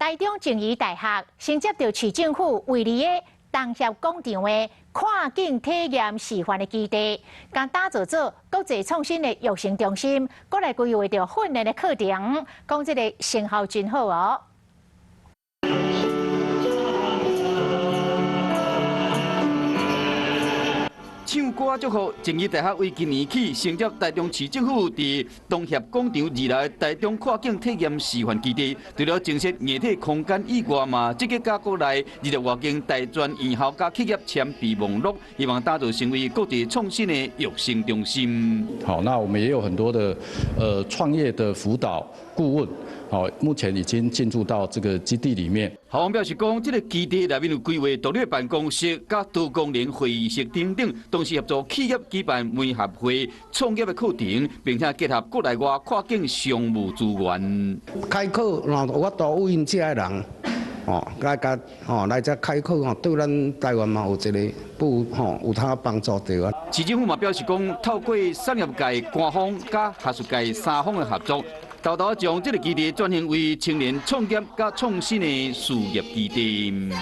台中静宜大学承接到市政府为你的东协广场的跨境体验示范的基地，将打造做国际创新的育成中心，过来规划着训练的课程，讲这个成效真好哦。 唱歌祝福，静宜大学为今年起承接台中市政府伫东协广场而来台中跨境体验示范基地，除了正式硬体空间以外嘛，这个架构内日外经大专院校甲企业签备网络，希望打造成为国际创新的育成中心。好，那我们也有很多的创业的辅导顾问。 好，目前已经进驻到这个基地里面。校方表示讲，这个基地内面有规划独立办公室、甲多功能会议室等等，同时合作企业举办媒合会、创业的课程，并且结合国内外跨境商务资源。开课，我都有因这人，来这开课对咱台湾嘛有一个有他帮助着啊。市政府嘛表示讲，透过产业界、官方甲学术界三方的合作。 豆豆将这个基地转型为青年创业甲创新的事业基地。